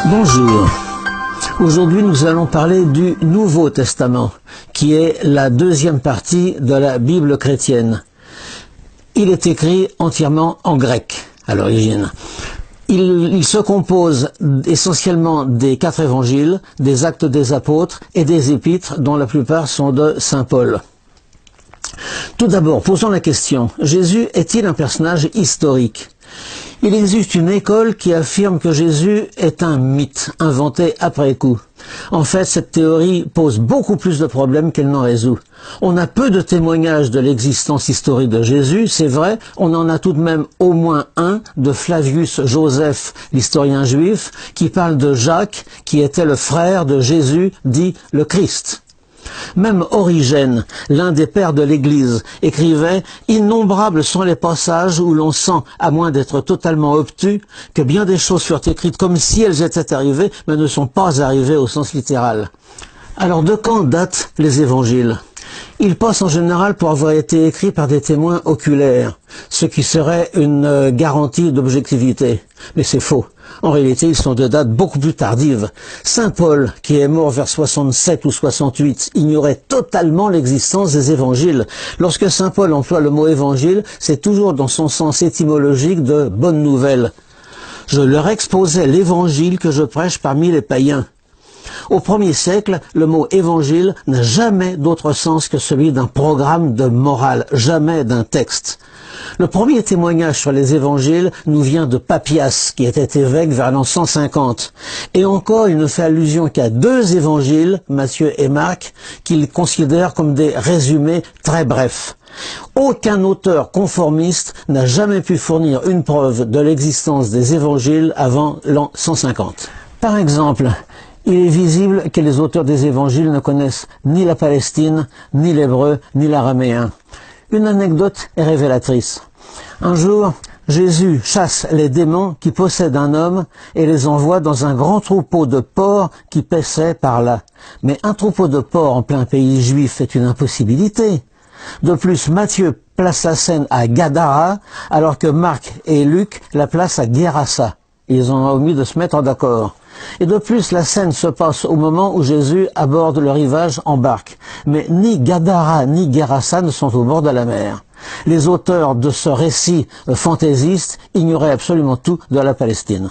Bonjour. Aujourd'hui, nous allons parler du Nouveau Testament, qui est la deuxième partie de la Bible chrétienne. Il est écrit entièrement en grec, à l'origine. Il se compose essentiellement des 4 évangiles, des actes des apôtres et des épîtres, dont la plupart sont de saint Paul. Tout d'abord, posons la question, Jésus est-il un personnage historique ? Il existe une école qui affirme que Jésus est un mythe, inventé après coup. En fait, cette théorie pose beaucoup plus de problèmes qu'elle n'en résout. On a peu de témoignages de l'existence historique de Jésus, c'est vrai, on en a tout de même au moins un de Flavius Joseph, l'historien juif, qui parle de Jacques, qui était le frère de Jésus, dit le Christ. Même Origène, l'un des pères de l'Église, écrivait « Innombrables sont les passages où l'on sent, à moins d'être totalement obtus, que bien des choses furent écrites comme si elles étaient arrivées, mais ne sont pas arrivées au sens littéral. » Alors de quand datent les évangiles ? Ils passent en général pour avoir été écrits par des témoins oculaires, ce qui serait une garantie d'objectivité. Mais c'est faux. En réalité, ils sont de date beaucoup plus tardive. Saint Paul, qui est mort vers 67 ou 68, ignorait totalement l'existence des évangiles. Lorsque Saint Paul emploie le mot évangile, c'est toujours dans son sens étymologique de bonne nouvelle. Je leur exposais l'évangile que je prêche parmi les païens. Au 1er siècle, le mot évangile n'a jamais d'autre sens que celui d'un programme de morale, jamais d'un texte. Le premier témoignage sur les évangiles nous vient de Papias, qui était évêque vers l'an 150. Et encore, il ne fait allusion qu'à 2 évangiles, Matthieu et Marc, qu'il considère comme des résumés très brefs. Aucun auteur conformiste n'a jamais pu fournir une preuve de l'existence des évangiles avant l'an 150. Par exemple, il est visible que les auteurs des évangiles ne connaissent ni la Palestine, ni l'hébreu, ni l'araméen. Une anecdote est révélatrice. Un jour, Jésus chasse les démons qui possèdent un homme et les envoie dans un grand troupeau de porcs qui paissaient par là. Mais un troupeau de porcs en plein pays juif est une impossibilité. De plus, Matthieu place la scène à Gadara, alors que Marc et Luc la placent à Gerasa. Ils ont omis de se mettre d'accord. Et de plus, la scène se passe au moment où Jésus aborde le rivage en barque. Mais ni Gadara ni Gerasa ne sont au bord de la mer. Les auteurs de ce récit fantaisiste ignoraient absolument tout de la Palestine.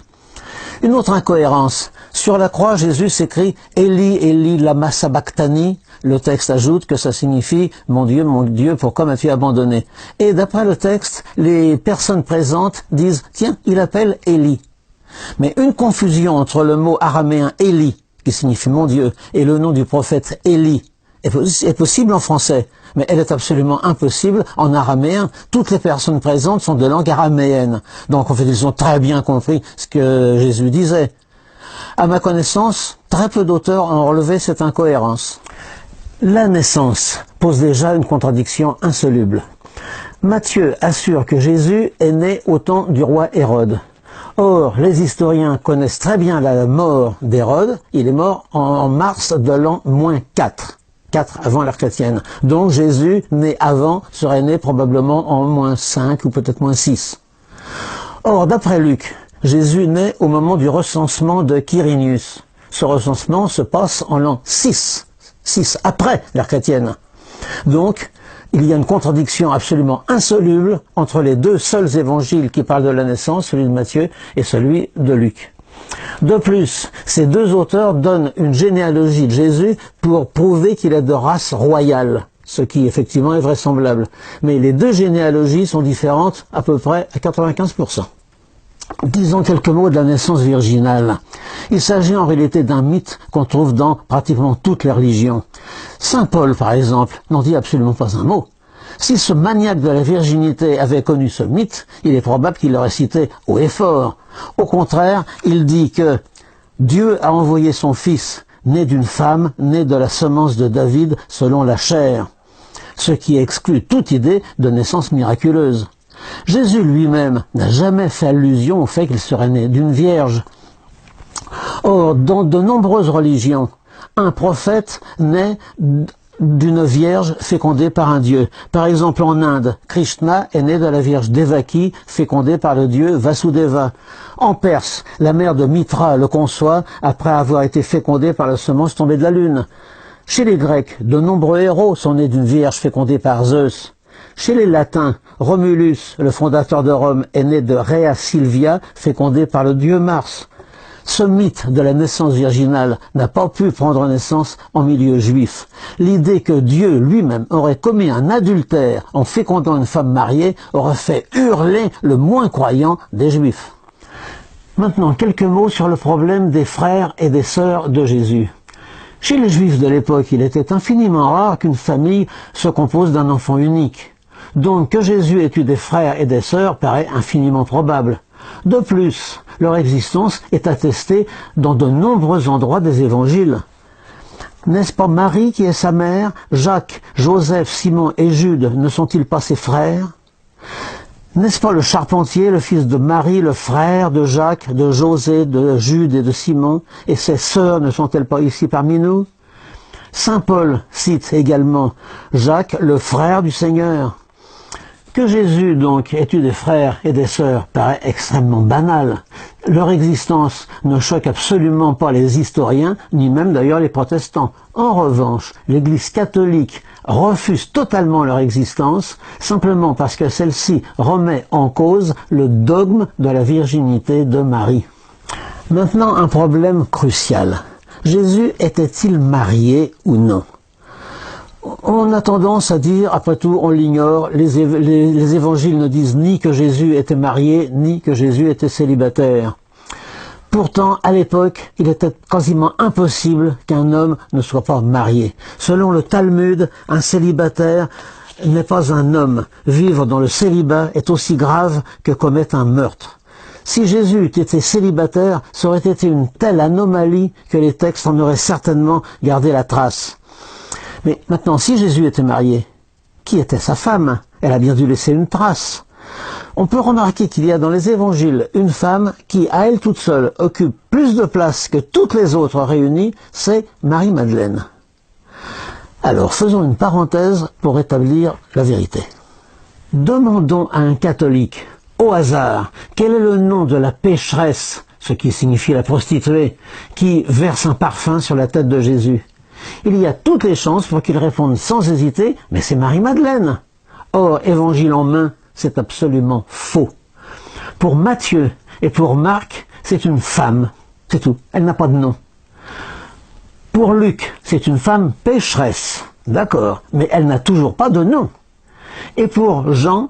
Une autre incohérence. Sur la croix, Jésus s'écrit « Eli, Eli, lama sabachthani ». Le texte ajoute que ça signifie « Mon Dieu, pourquoi m'as-tu abandonné ?» Et d'après le texte, les personnes présentes disent « Tiens, il appelle Eli ». Mais une confusion entre le mot araméen « Eli », qui signifie « mon Dieu », et le nom du prophète Élie est possible en français, mais elle est absolument impossible en araméen. Toutes les personnes présentes sont de langue araméenne. Donc en fait, ils ont très bien compris ce que Jésus disait. À ma connaissance, très peu d'auteurs ont relevé cette incohérence. La naissance pose déjà une contradiction insoluble. Matthieu assure que Jésus est né au temps du roi Hérode. Or, les historiens connaissent très bien la mort d'Hérode. Il est mort en mars de l'an -4. 4 avant l'ère chrétienne. Donc Jésus, né avant, serait né probablement en -5 ou peut-être -6. Or, d'après Luc, Jésus naît au moment du recensement de Quirinius. Ce recensement se passe en l'an 6 après l'ère chrétienne. Donc, il y a une contradiction absolument insoluble entre les 2 seuls évangiles qui parlent de la naissance, celui de Matthieu et celui de Luc. De plus, ces 2 auteurs donnent une généalogie de Jésus pour prouver qu'il est de race royale, ce qui effectivement est vraisemblable. Mais les 2 généalogies sont différentes à peu près à 95%. Disons quelques mots de la naissance virginale. Il s'agit en réalité d'un mythe qu'on trouve dans pratiquement toutes les religions. Saint Paul, par exemple, n'en dit absolument pas un mot. Si ce maniaque de la virginité avait connu ce mythe, il est probable qu'il l'aurait cité haut et fort. Au contraire, il dit que Dieu a envoyé son Fils, né d'une femme, né de la semence de David selon la chair, ce qui exclut toute idée de naissance miraculeuse. Jésus lui-même n'a jamais fait allusion au fait qu'il serait né d'une vierge. Or, dans de nombreuses religions, un prophète naît d'une vierge fécondée par un dieu. Par exemple, en Inde, Krishna est né de la vierge Devaki, fécondée par le dieu Vasudeva. En Perse, la mère de Mitra le conçoit après avoir été fécondée par la semence tombée de la lune. Chez les Grecs, de nombreux héros sont nés d'une vierge fécondée par Zeus. Chez les Latins, Romulus, le fondateur de Rome, est né de Rhea Silvia, fécondée par le dieu Mars. Ce mythe de la naissance virginale n'a pas pu prendre naissance en milieu juif. L'idée que Dieu lui-même aurait commis un adultère en fécondant une femme mariée aurait fait hurler le moins croyant des juifs. Maintenant, quelques mots sur le problème des frères et des sœurs de Jésus. Chez les juifs de l'époque, il était infiniment rare qu'une famille se compose d'un enfant unique. Donc que Jésus ait eu des frères et des sœurs paraît infiniment probable. De plus, leur existence est attestée dans de nombreux endroits des évangiles. N'est-ce pas Marie qui est sa mère? Jacques, Joseph, Simon et Jude ne sont-ils pas ses frères? N'est-ce pas le charpentier, le fils de Marie, le frère de Jacques, de José, de Jude et de Simon? Et ses sœurs ne sont-elles pas ici parmi nous? Saint Paul cite également Jacques, le frère du Seigneur. Que Jésus, donc, ait eu des frères et des sœurs paraît extrêmement banal. Leur existence ne choque absolument pas les historiens, ni même d'ailleurs les protestants. En revanche, l'Église catholique refuse totalement leur existence, simplement parce que celle-ci remet en cause le dogme de la virginité de Marie. Maintenant, un problème crucial. Jésus était-il marié ou non? On a tendance à dire, après tout, on l'ignore, les évangiles ne disent ni que Jésus était marié, ni que Jésus était célibataire. Pourtant, à l'époque, il était quasiment impossible qu'un homme ne soit pas marié. Selon le Talmud, un célibataire n'est pas un homme. Vivre dans le célibat est aussi grave que commettre un meurtre. Si Jésus eût été célibataire, ça aurait été une telle anomalie que les textes en auraient certainement gardé la trace. Mais maintenant, si Jésus était marié, qui était sa femme? Elle a bien dû laisser une trace. On peut remarquer qu'il y a dans les évangiles une femme qui, à elle toute seule, occupe plus de place que toutes les autres réunies, c'est Marie-Madeleine. Alors, faisons une parenthèse pour établir la vérité. Demandons à un catholique, au hasard, quel est le nom de la pécheresse, ce qui signifie la prostituée, qui verse un parfum sur la tête de Jésus. Il y a toutes les chances pour qu'il réponde sans hésiter, mais c'est Marie-Madeleine. Or, évangile en main, c'est absolument faux. Pour Matthieu et pour Marc, c'est une femme, c'est tout, elle n'a pas de nom. Pour Luc, c'est une femme pécheresse, d'accord, mais elle n'a toujours pas de nom. Et pour Jean,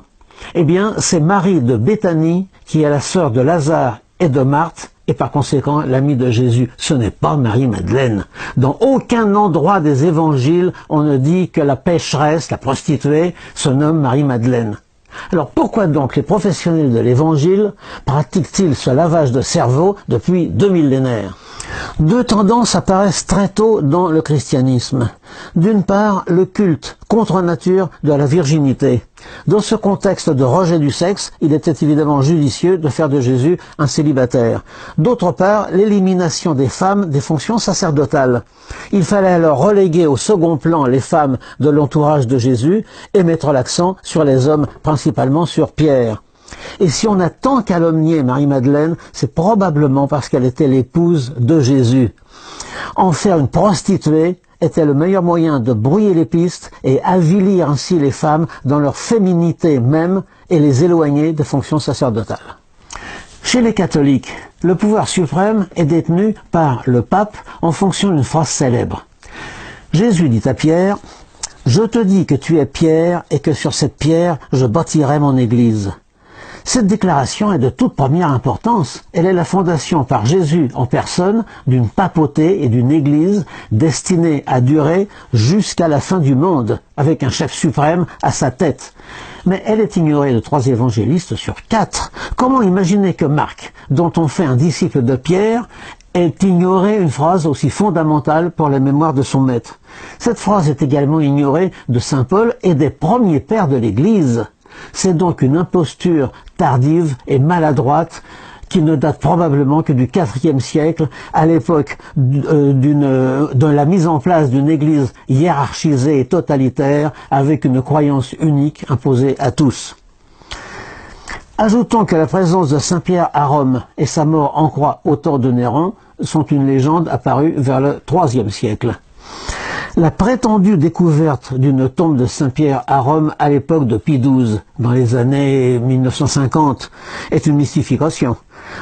eh bien, c'est Marie de Béthanie, qui est la sœur de Lazare et de Marthe, et par conséquent l'amie de Jésus. Ce n'est pas Marie-Madeleine. Dans aucun endroit des évangiles, on ne dit que la pécheresse, la prostituée, se nomme Marie-Madeleine. Alors pourquoi donc les professionnels de l'évangile pratiquent-ils ce lavage de cerveau depuis 2 millénaires? Deux tendances apparaissent très tôt dans le christianisme. D'une part, le culte contre nature de la virginité. Dans ce contexte de rejet du sexe, il était évidemment judicieux de faire de Jésus un célibataire. D'autre part, l'élimination des femmes des fonctions sacerdotales. Il fallait alors reléguer au second plan les femmes de l'entourage de Jésus et mettre l'accent sur les hommes, principalement sur Pierre. Et si on a tant calomnié Marie-Madeleine, c'est probablement parce qu'elle était l'épouse de Jésus. En faire une prostituée était le meilleur moyen de brouiller les pistes et avilir ainsi les femmes dans leur féminité même et les éloigner des fonctions sacerdotales. Chez les catholiques, le pouvoir suprême est détenu par le pape en fonction d'une phrase célèbre. Jésus dit à Pierre, « Je te dis que tu es Pierre et que sur cette pierre je bâtirai mon église. » Cette déclaration est de toute première importance. Elle est la fondation par Jésus en personne d'une papauté et d'une église destinée à durer jusqu'à la fin du monde, avec un chef suprême à sa tête. Mais elle est ignorée de 3 évangélistes sur 4. Comment imaginer que Marc, dont on fait un disciple de Pierre, ait ignoré une phrase aussi fondamentale pour la mémoire de son maître? Cette phrase est également ignorée de saint Paul et des premiers pères de l'Église. C'est donc une imposture tardive et maladroite qui ne date probablement que du IVe siècle, à l'époque de la mise en place d'une église hiérarchisée et totalitaire, avec une croyance unique imposée à tous. Ajoutons que la présence de Saint Pierre à Rome et sa mort en croix au tort de Néron sont une légende apparue vers le IIIe siècle. La prétendue découverte d'une tombe de Saint-Pierre à Rome à l'époque de Pie XII, dans les années 1950, est une mystification.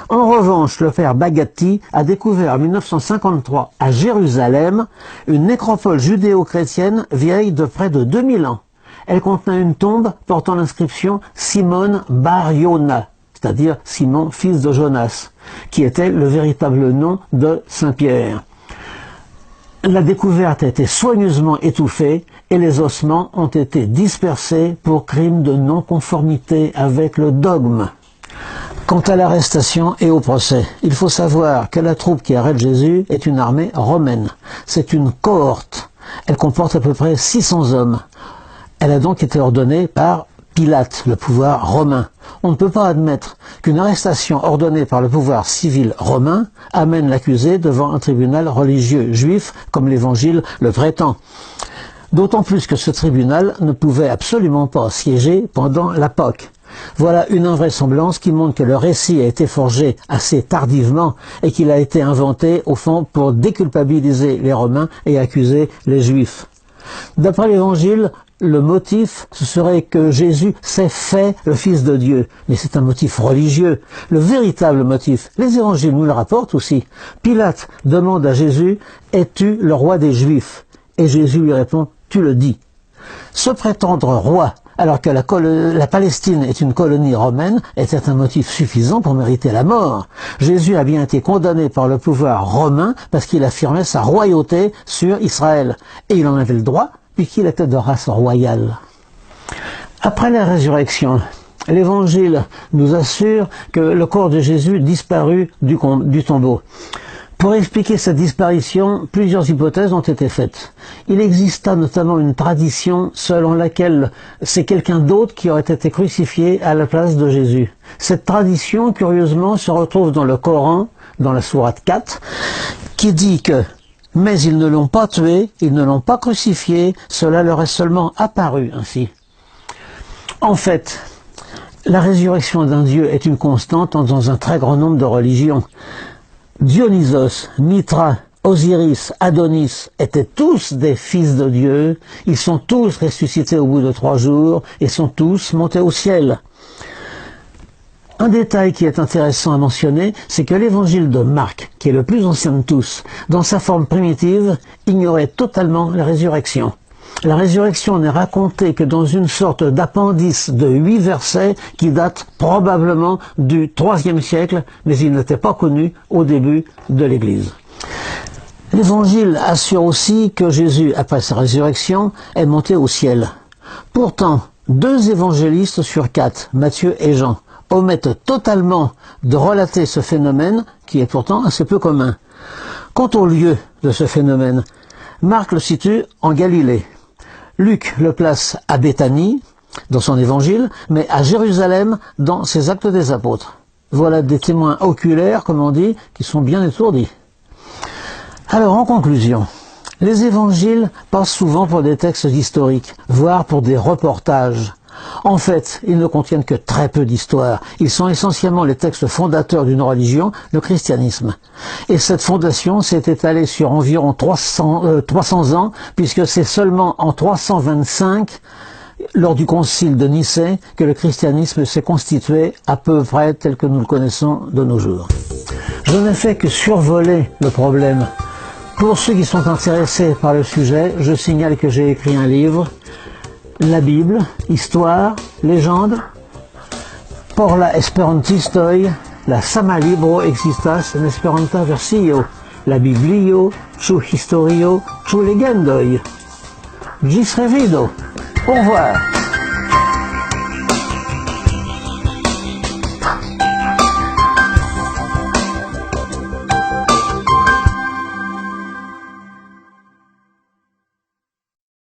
En revanche, le frère Bagatti a découvert en 1953 à Jérusalem une nécropole judéo-chrétienne vieille de près de 2000 ans. Elle contenait une tombe portant l'inscription Simone Bar Yona, c'est-à-dire Simon, fils de Jonas, qui était le véritable nom de Saint-Pierre. La découverte a été soigneusement étouffée et les ossements ont été dispersés pour crime de non-conformité avec le dogme. Quant à l'arrestation et au procès, il faut savoir que la troupe qui arrête Jésus est une armée romaine. C'est une cohorte. Elle comporte à peu près 600 hommes. Elle a donc été ordonnée par Pilate, le pouvoir romain. On ne peut pas admettre qu'une arrestation ordonnée par le pouvoir civil romain amène l'accusé devant un tribunal religieux juif, comme l'Évangile le prétend. D'autant plus que ce tribunal ne pouvait absolument pas siéger pendant la Pâque. Voilà une invraisemblance qui montre que le récit a été forgé assez tardivement et qu'il a été inventé, au fond, pour déculpabiliser les Romains et accuser les Juifs. D'après l'Évangile, le motif, ce serait que Jésus s'est fait le Fils de Dieu. Mais c'est un motif religieux. Le véritable motif, les évangiles nous le rapportent aussi. Pilate demande à Jésus, « Es-tu le roi des Juifs ?» Et Jésus lui répond, « Tu le dis. » Se prétendre roi, alors que la Palestine est une colonie romaine, était un motif suffisant pour mériter la mort. Jésus a bien été condamné par le pouvoir romain parce qu'il affirmait sa royauté sur Israël. Et il en avait le droit, puisqu'il était de race royale. Après la résurrection, l'Évangile nous assure que le corps de Jésus disparut du tombeau. Pour expliquer cette disparition, plusieurs hypothèses ont été faites. Il exista notamment une tradition selon laquelle c'est quelqu'un d'autre qui aurait été crucifié à la place de Jésus. Cette tradition, curieusement, se retrouve dans le Coran, dans la sourate 4, qui dit que « Mais ils ne l'ont pas tué, ils ne l'ont pas crucifié, cela leur est seulement apparu ainsi. » En fait, la résurrection d'un Dieu est une constante dans un très grand nombre de religions. Dionysos, Mithra, Osiris, Adonis étaient tous des fils de Dieu, ils sont tous ressuscités au bout de 3 jours et sont tous montés au ciel. Un détail qui est intéressant à mentionner, c'est que l'évangile de Marc, qui est le plus ancien de tous, dans sa forme primitive, ignorait totalement la résurrection. La résurrection n'est racontée que dans une sorte d'appendice de 8 versets qui date probablement du IIIe siècle, mais il n'était pas connu au début de l'Église. L'Évangile assure aussi que Jésus, après sa résurrection, est monté au ciel. Pourtant, 2 évangélistes sur 4, Matthieu et Jean, omettent totalement de relater ce phénomène, qui est pourtant assez peu commun. Quant au lieu de ce phénomène, Marc le situe en Galilée. Luc le place à Béthanie, dans son évangile, mais à Jérusalem, dans ses Actes des Apôtres. Voilà des témoins oculaires, comme on dit, qui sont bien étourdis. Alors, en conclusion, les évangiles passent souvent pour des textes historiques, voire pour des reportages. En fait, ils ne contiennent que très peu d'histoire. Ils sont essentiellement les textes fondateurs d'une religion, le christianisme. Et cette fondation s'est étalée sur environ 300 ans, puisque c'est seulement en 325, lors du concile de Nicée, que le christianisme s'est constitué à peu près tel que nous le connaissons de nos jours. Je n'ai fait que survoler le problème. Pour ceux qui sont intéressés par le sujet, je signale que j'ai écrit un livre, La Bible, Histoire, Légende, por la esperantistoj, la sama libro existas en esperanta versio, la Biblio, ĉu historio, ĉu legendoj. Ĝis revido. Au revoir.